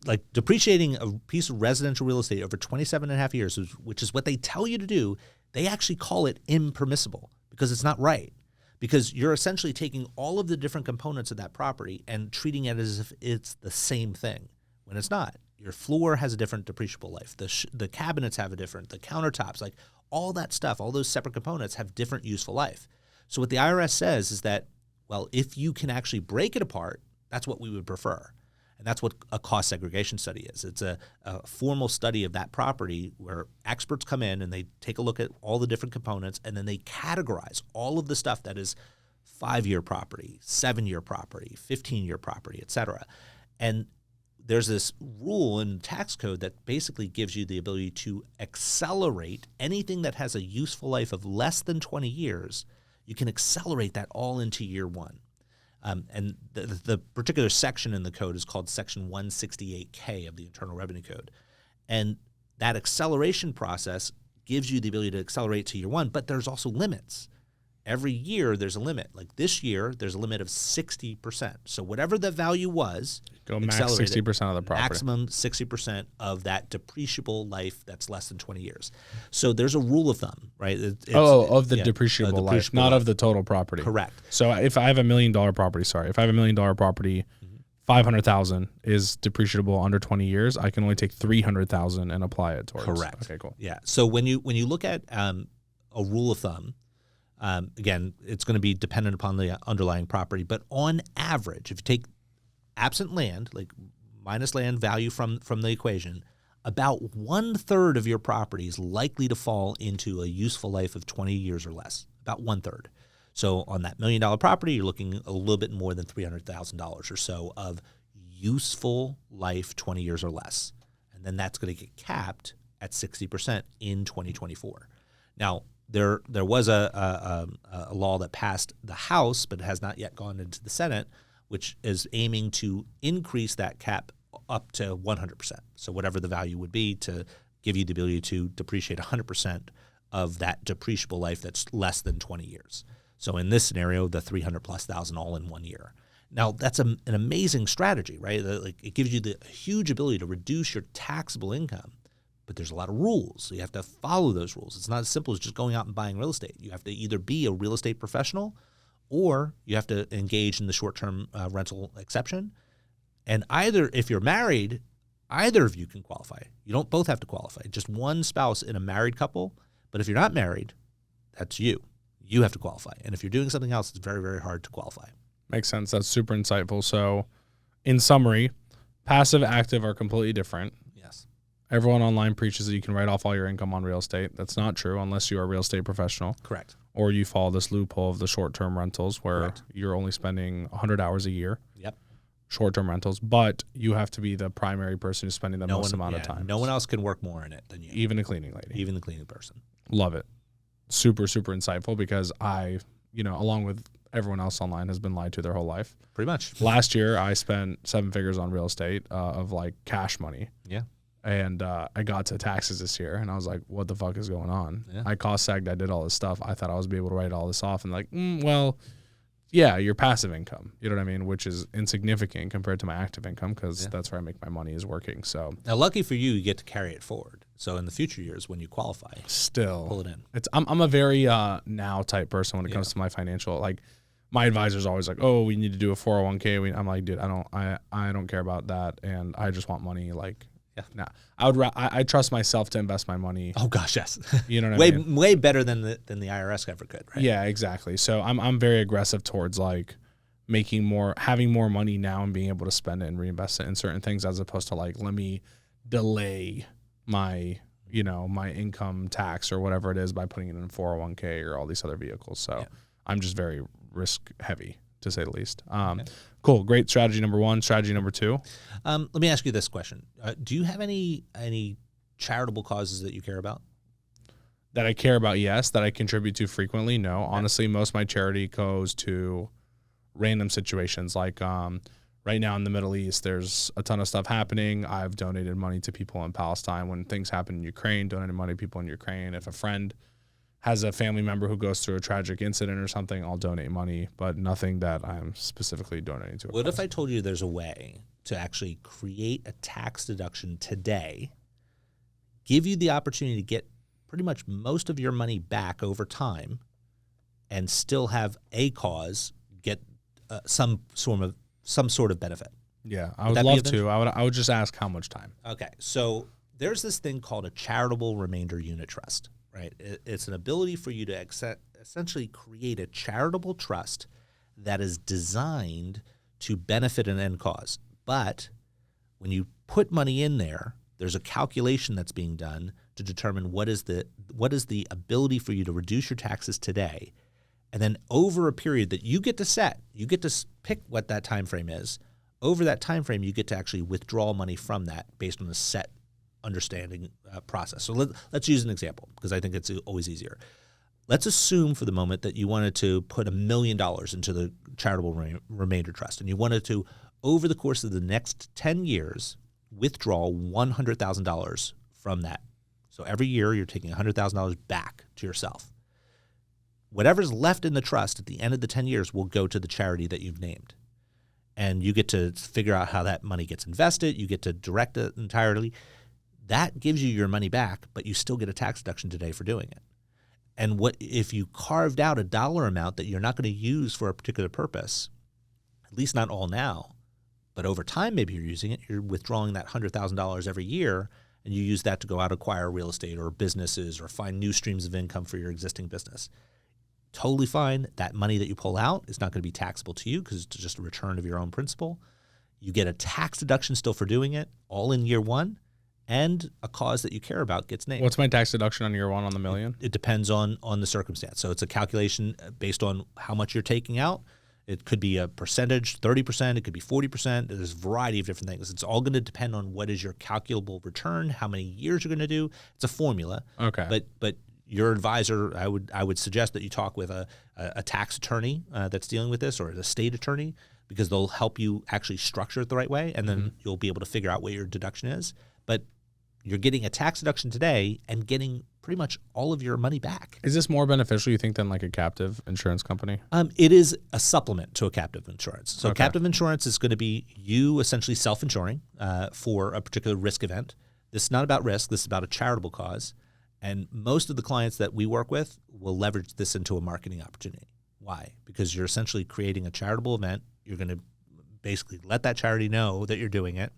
Like depreciating a piece of residential real estate over 27 and a half years, which is what they tell you to do, they actually call it impermissible because it's not right. Because you're essentially taking all of the different components of that property and treating it as if it's the same thing when it's not. Your floor has a different depreciable life. The cabinets have a different, the countertops, like all that stuff, all those separate components have different useful life. So what the IRS says is that, well, if you can actually break it apart, that's what we would prefer. And that's what a cost segregation study is. It's a formal study of that property where experts come in and they take a look at all the different components and then they categorize all of the stuff that is 5-year property, 7-year property, 15-year property, et cetera. And there's this rule in tax code that basically gives you the ability to accelerate anything that has a useful life of less than 20 years. You can accelerate that all into year one. And the particular section in the code is called Section 168K of the Internal Revenue Code. And that acceleration process gives you the ability to accelerate to year one, but there's also limits. Every year there's a limit. Like this year, there's a limit of 60%. So whatever the value was, go max 60% of the property. Maximum 60% of that depreciable life that's less than 20 years. So there's a rule of thumb, right? Of the depreciable life, not of the total property. Correct. So if I have $1 million property, if I have $1 million property, 500,000 is depreciable under 20 years. I can only take 300,000 and apply it towards. Correct. Okay, cool. Yeah. So when you look at a rule of thumb, again, it's going to be dependent upon the underlying property, but on average, if you take absent land, like minus land value from the equation, about 1/3 of your property is likely to fall into a useful life of 20 years or less, about 1/3. So on that $1 million property, you're looking a little bit more than $300,000 or so of useful life 20 years or less. And then that's going to get capped at 60% in 2024. Now, there was a law that passed the House, but has not yet gone into the Senate, which is aiming to increase that cap up to 100%. So whatever the value would be to give you the ability to depreciate 100% of that depreciable life that's less than 20 years. So in this scenario, the 300,000+ all in 1 year. Now that's an amazing strategy, right? Like it gives you the huge ability to reduce your taxable income. But there's a lot of rules. So you have to follow those rules. It's not as simple as just going out and buying real estate. You have to either be a real estate professional or you have to engage in the short-term rental exception. And either, if you're married, either of you can qualify. You don't both have to qualify. Just one spouse in a married couple. But if you're not married, that's you. You have to qualify. And if you're doing something else, it's very, very hard to qualify. Makes sense. That's super insightful. So in summary, passive, active are completely different. Yes. Everyone online preaches that you can write off all your income on real estate. That's not true unless you are a real estate professional. Correct. Or you follow this loophole of the short-term rentals where Correct. you're only spending 100 hours a year. Yep. Short-term rentals, but you have to be the primary person who's spending the most amount of time. No one else can work more in it than you. Even the cleaning lady. Even the cleaning person. Love it. Super, super insightful because I, along with everyone else online, has been lied to their whole life. Pretty much. Last year, I spent 7 figures on real estate of like cash money. Yeah. And I got to taxes this year, and I was like, what the fuck is going on? Yeah. I cost sagged. I did all this stuff. I thought I was be able to write all this off. And like, well, yeah, your passive income, you know what I mean? Which is insignificant compared to my active income because that's where I make my money is working. So now, lucky for you, you get to carry it forward. So in the future years when you qualify, still pull it in. I'm a very now type person when it comes to my financial. Like my advisor's always like, oh, we need to do a 401k. I'm like, dude, I don't care about that, and I just want money. Like, nah, I trust myself to invest my money. Oh gosh, yes. You know what I mean? Way better than the IRS ever could, right? Yeah, exactly. So I'm very aggressive towards like having more money now and being able to spend it and reinvest it in certain things as opposed to like, let me delay my my income tax or whatever it is by putting it in 401k or all these other vehicles. So I'm just very risk heavy to say the least. Cool. Great strategy number 1. Strategy number 2. Let me ask you this question. Do you have any charitable causes that you care about? That I care about, yes. That I contribute to frequently, no. Okay. Honestly, most of my charity goes to random situations. Like right now in the Middle East, there's a ton of stuff happening. I've donated money to people in Palestine. When things happen in Ukraine, donated money to people in Ukraine. If a friend has a family member who goes through a tragic incident or something, I'll donate money, but nothing that I'm specifically donating to. What if I told you there's a way to actually create a tax deduction today, give you the opportunity to get pretty much most of your money back over time, and still have a cause get some sort of benefit? Yeah, I would love to. I would just ask how much time. Okay, so there's this thing called a charitable remainder unit trust, right? It's an ability for you to essentially create a charitable trust that is designed to benefit an end cause. But when you put money in there, there's a calculation that's being done to determine what is the ability for you to reduce your taxes today. And then over a period that you get to set, you get to pick what that time frame is. Over that time frame, you get to actually withdraw money from that based on a set understanding process. So let's use an example because I think it's always easier. Let's assume for the moment that you wanted to put $1 million into the charitable remainder trust, and you wanted to, over the course of the next 10 years, withdraw $100,000 from that. So every year you're taking $100,000 back to yourself. Whatever's left in the trust at the end of the 10 years will go to the charity that you've named. And you get to figure out how that money gets invested. You get to direct it entirely. That gives you your money back, but you still get a tax deduction today for doing it. And what if you carved out a dollar amount that you're not going to use for a particular purpose, at least not all now, but over time maybe you're using it, you're withdrawing that $100,000 every year, and you use that to go out acquire real estate or businesses or find new streams of income for your existing business. Totally fine. That money that you pull out is not going to be taxable to you because it's just a return of your own principal. You get a tax deduction still for doing it, all in year one, and a cause that you care about gets named. What's my tax deduction on year one on the $1 million? It depends on the circumstance. So it's a calculation based on how much you're taking out. It could be a percentage, 30%. It could be 40%. There's a variety of different things. It's all going to depend on what is your calculable return, how many years you're going to do. It's a formula. Okay. But your advisor, I would suggest that you talk with a tax attorney that's dealing with this, or a state attorney, because they'll help you actually structure it the right way, and then you'll be able to figure out what your deduction is. But you're getting a tax deduction today and getting pretty much all of your money back. Is this more beneficial, you think, than like a captive insurance company? It is a supplement to a captive insurance. So captive insurance is going to be you essentially self-insuring for a particular risk event. This is not about risk. This is about a charitable cause. And most of the clients that we work with will leverage this into a marketing opportunity. Why? Because you're essentially creating a charitable event. You're going to basically let that charity know that you're doing it.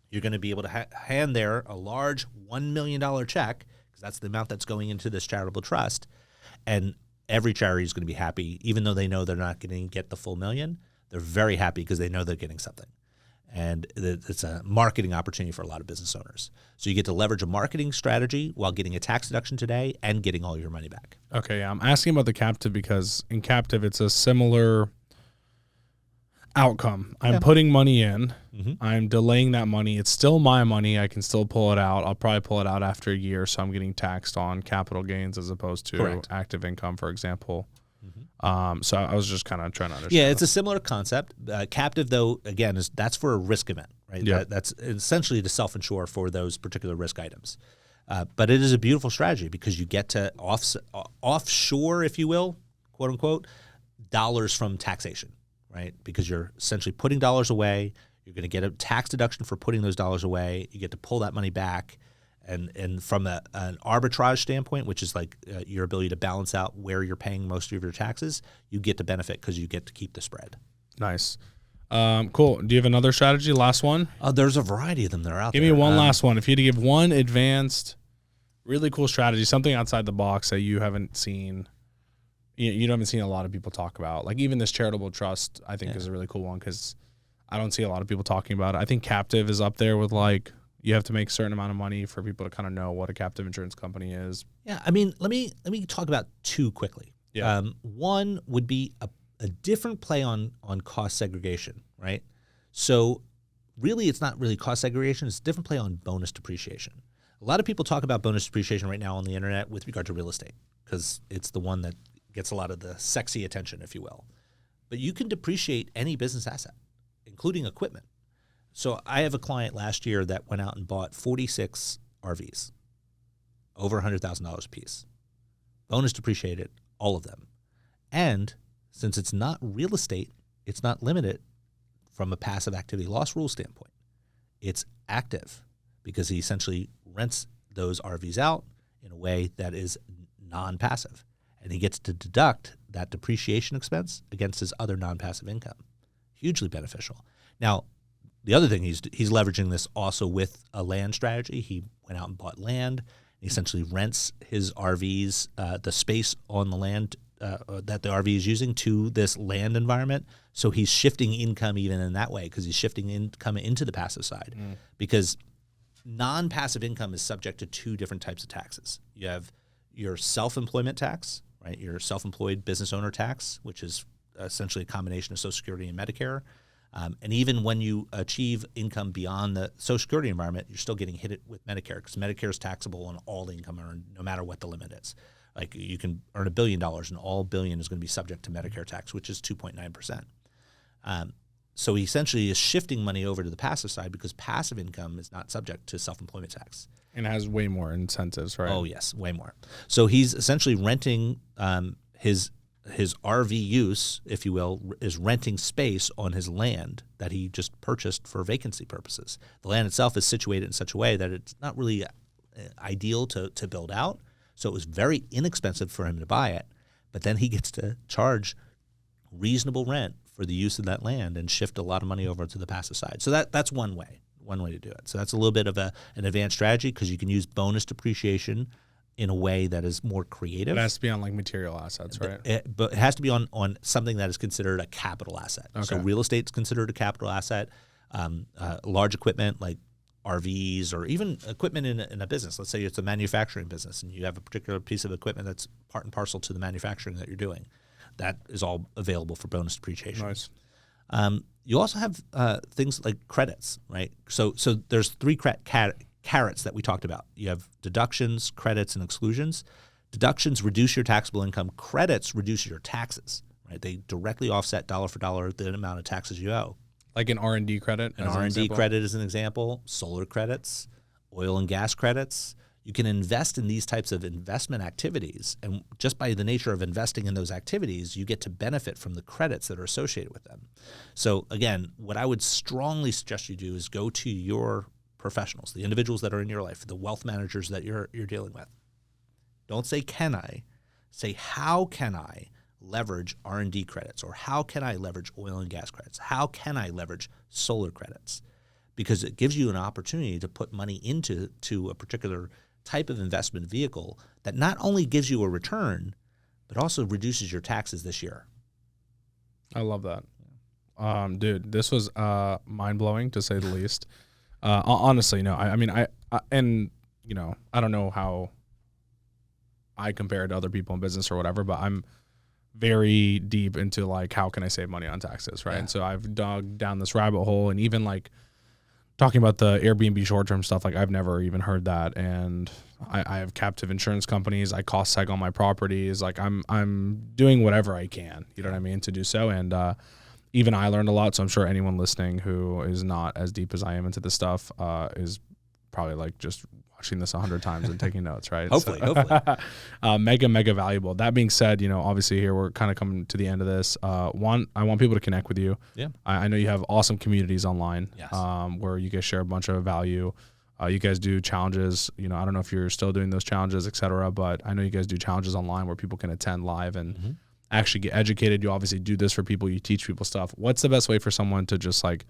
You're going to be able to hand there a large $1 million check, because that's the amount that's going into this charitable trust. And every charity is going to be happy, even though they know they're not going to get the full $1 million. They're very happy because they know they're getting something. And it's a marketing opportunity for a lot of business owners. So you get to leverage a marketing strategy while getting a tax deduction today and getting all your money back. Okay, yeah, I'm asking about the captive because in captive it's a similar outcome. I'm putting money in. I'm delaying that money. It's still my money. I can still pull it out. I'll probably pull it out after a year, so I'm getting taxed on capital gains as opposed to active income, for example. So I was just kind of trying to understand. Yeah, it's a similar concept. Captive, though, again, that's for a risk event, right? Yeah. That's essentially to self-insure for those particular risk items. But it is a beautiful strategy because you get to offshore, if you will, quote unquote, dollars from taxation, right? Because you're essentially putting dollars away. You're going to get a tax deduction for putting those dollars away. You get to pull that money back. And from an arbitrage standpoint, which is like your ability to balance out where you're paying most of your taxes, you get to benefit because you get to keep the spread. Nice. Cool. Do you have another strategy? Last one? There's a variety of them that are out there. Give me one last one. If you had to give one advanced, really cool strategy, something outside the box that you haven't seen, you haven't seen a lot of people talk about. Like even this charitable trust, I think is a really cool one because I don't see a lot of people talking about it. I think captive is up there with like, you have to make a certain amount of money for people to kind of know what a captive insurance company is. Yeah, I mean, let me talk about two quickly. Yeah. One would be a different play on cost segregation, right? So really, it's not really cost segregation. It's a different play on bonus depreciation. A lot of people talk about bonus depreciation right now on the internet with regard to real estate because it's the one that gets a lot of the sexy attention, if you will. But you can depreciate any business asset, including equipment. So I have a client last year that went out and bought 46 RVs, over $100,000 a piece. bonus depreciated, all of them. And since it's not real estate, it's not limited from a passive activity loss rule standpoint. It's active because he essentially rents those RVs out in a way that is non-passive. And he gets to deduct that depreciation expense against his other non-passive income. Hugely beneficial. Now, the other thing, he's leveraging this also with a land strategy. He went out and bought land. He essentially rents his RVs, the space on the land that the RV is using, to this land environment. So he's shifting income even in that way, because he's shifting income into the passive side. Because non-passive income is subject to two different types of taxes. You have your self-employment tax, right? Your self-employed business owner tax, which is essentially a combination of Social Security and Medicare. And even when you achieve income beyond the Social Security environment, you're still getting hit with Medicare, because Medicare is taxable on all the income earned, no matter what the limit is. Like, you can earn $1 billion, and all billion is going to be subject to Medicare tax, which is 2.9%. So he essentially is shifting money over to the passive side, because passive income is not subject to self-employment tax. And has way more incentives, right? Oh, yes, way more. So he's essentially renting his RV use, if you will, is renting space on his land that he just purchased for vacancy purposes. The land itself is situated in such a way that it's not really ideal to build out. So it was very inexpensive for him to buy it. But then he gets to charge reasonable rent for the use of that land and shift a lot of money over to the passive side. So that's one way to do it. So that's a little bit of an advanced strategy, because you can use bonus depreciation in a way that is more creative. It has to be on like material assets, right? But it has to be on something that is considered a capital asset. Okay. So real estate is considered a capital asset. Large equipment like RVs, or even equipment in a business. Let's say it's a manufacturing business and you have a particular piece of equipment that's part and parcel to the manufacturing that you're doing. That is all available for bonus depreciation. Nice. You also have things like credits, right? So there's three carrots that we talked about. You have deductions, credits, and exclusions. Deductions reduce your taxable income. Credits reduce your taxes, right? They directly offset dollar for dollar the amount of taxes you owe. Like an R&D credit? An R&D credit is an example. Solar credits, oil and gas credits. You can invest in these types of investment activities, and just by the nature of investing in those activities, you get to benefit from the credits that are associated with them. So again, what I would strongly suggest you do is go to your professionals, the individuals that are in your life, the wealth managers that you're dealing with. Don't say, can I? Say, how can I leverage R&D credits, or how can I leverage oil and gas credits? How can I leverage solar credits? Because it gives you an opportunity to put money into a particular type of investment vehicle that not only gives you a return, but also reduces your taxes this year. I love that. Dude, this was mind-blowing, to say the least. Honestly, no, I mean, I don't know how I compare to other people in business or whatever, but I'm very deep into like, how can I save money on taxes, right? Yeah. And so I've dug down this rabbit hole, and even like talking about the Airbnb short-term stuff, like I've never even heard that. And I have captive insurance companies. I cost seg on my properties. Like I'm doing whatever I can, you know what I mean, to do so. And even I learned a lot. So I'm sure anyone listening who is not as deep as I am into this stuff is probably like just watching this 100 times and taking notes, right? Hopefully. Mega valuable. That being said, obviously here we're kind of coming to the end of this. I want people to connect with you. Yeah. I know you have awesome communities online. Yes. Where you guys share a bunch of value. You guys do challenges. I don't know if you're still doing those challenges, et cetera, but I know you guys do challenges online where people can attend live and actually get educated. You obviously do this for people. You teach people stuff. What's the best way for someone to just like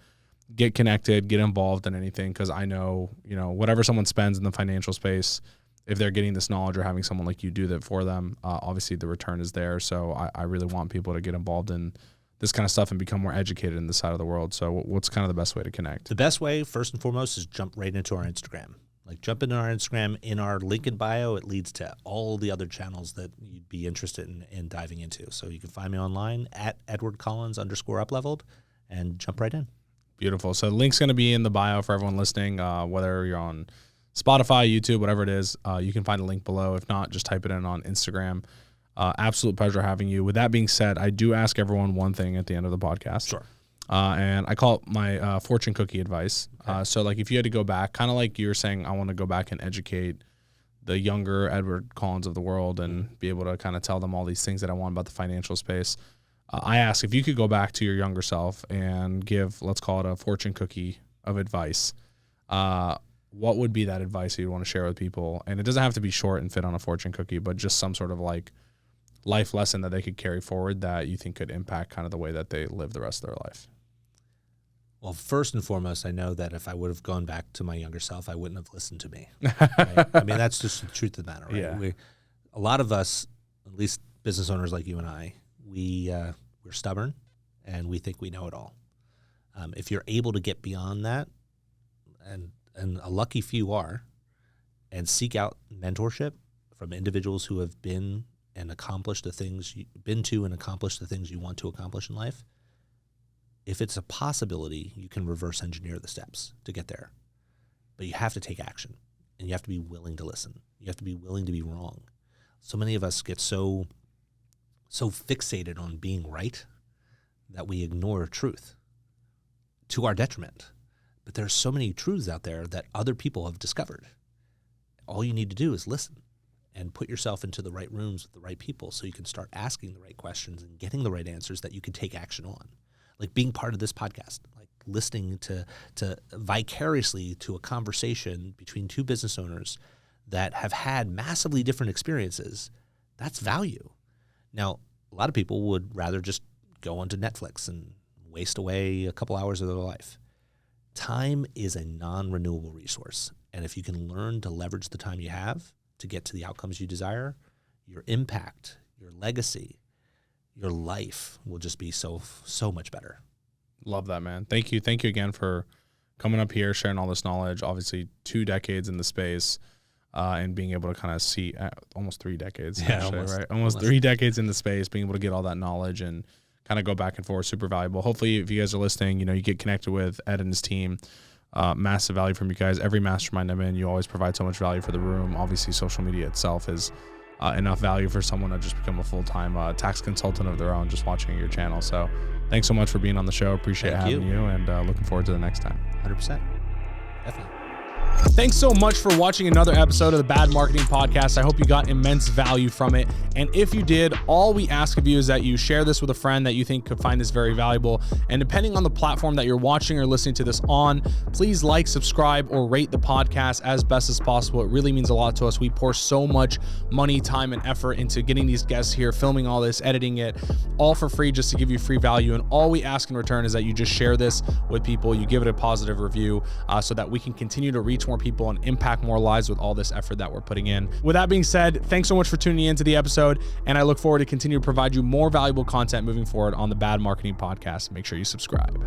get connected, get involved in anything? Because I know, whatever someone spends in the financial space, if they're getting this knowledge or having someone like you do that for them, obviously the return is there. So I really want people to get involved in this kind of stuff and become more educated in this side of the world. So what's kind of the best way to connect? The best way, first and foremost, is jump right into our Instagram. Like jump into our Instagram. In our link in bio, it leads to all the other channels that you'd be interested in diving into. So you can find me online at @EdwardCollins_upleveled and jump right in. Beautiful. So the link's going to be in the bio for everyone listening, whether you're on Spotify, YouTube, whatever it is. You can find a link below. If not, just type it in on Instagram. Absolute pleasure having you. With that being said, I do ask everyone one thing at the end of the podcast. Sure. And I call it my fortune cookie advice. Okay. So like if you had to go back, kind of like you were saying, I want to go back and educate the younger Edward Collins of the world and be able to kind of tell them all these things that I want about the financial space. I ask if you could go back to your younger self and give, let's call it a fortune cookie of advice. What would be that advice you'd want to share with people? And it doesn't have to be short and fit on a fortune cookie, but just some sort of like life lesson that they could carry forward that you think could impact kind of the way that they live the rest of their life. Well, first and foremost, I know that if I would have gone back to my younger self, I wouldn't have listened to me. Right? I mean, that's just the truth of the matter, right? Yeah. A lot of us, at least business owners like you and I, we're stubborn and we think we know it all. If you're able to get beyond that, and a lucky few are, and seek out mentorship from individuals who have been and accomplished the things you want to accomplish in life, if it's a possibility, you can reverse engineer the steps to get there. But you have to take action, and you have to be willing to listen. You have to be willing to be wrong. So many of us get so fixated on being right that we ignore truth to our detriment. But there's so many truths out there that other people have discovered. All you need to do is listen and put yourself into the right rooms with the right people so you can start asking the right questions and getting the right answers that you can take action on. Like being part of this podcast, like listening to vicariously to a conversation between two business owners that have had massively different experiences, that's value. Now, a lot of people would rather just go onto Netflix and waste away a couple hours of their life. Time is a non-renewable resource, and if you can learn to leverage the time you have to get to the outcomes you desire, your impact, your legacy, your life will just be so much better. Love that, man. Thank you. Thank you again for coming up here, sharing all this knowledge. Obviously 2 decades in the space, and being able to kind of see almost 3 decades, actually, right? Almost 3 decades in the space, being able to get all that knowledge and kind of go back and forth, super valuable. Hopefully, if you guys are listening, you get connected with Ed and his team. Massive value from you guys. Every mastermind I'm in, you always provide so much value for the room. Obviously, social media itself is enough value for someone to just become a full-time tax consultant of their own, just watching your channel. So thanks so much for being on the show. Appreciate having you, and looking forward to the next time. 100%. Definitely. Thanks so much for watching another episode of the Bad Marketing Podcast. I hope you got immense value from it. And if you did, all we ask of you is that you share this with a friend that you think could find this very valuable. And depending on the platform that you're watching or listening to this on, please like, subscribe, or rate the podcast as best as possible. It really means a lot to us. We pour so much money, time, and effort into getting these guests here, filming all this, editing it, all for free, just to give you free value. And all we ask in return is that you just share this with people. You give it a positive review so that we can continue to reach more people and impact more lives with all this effort that we're putting in. With that being said, thanks so much for tuning into the episode, and I look forward to continue to provide you more valuable content moving forward on the Bad Marketing Podcast. Make sure you subscribe.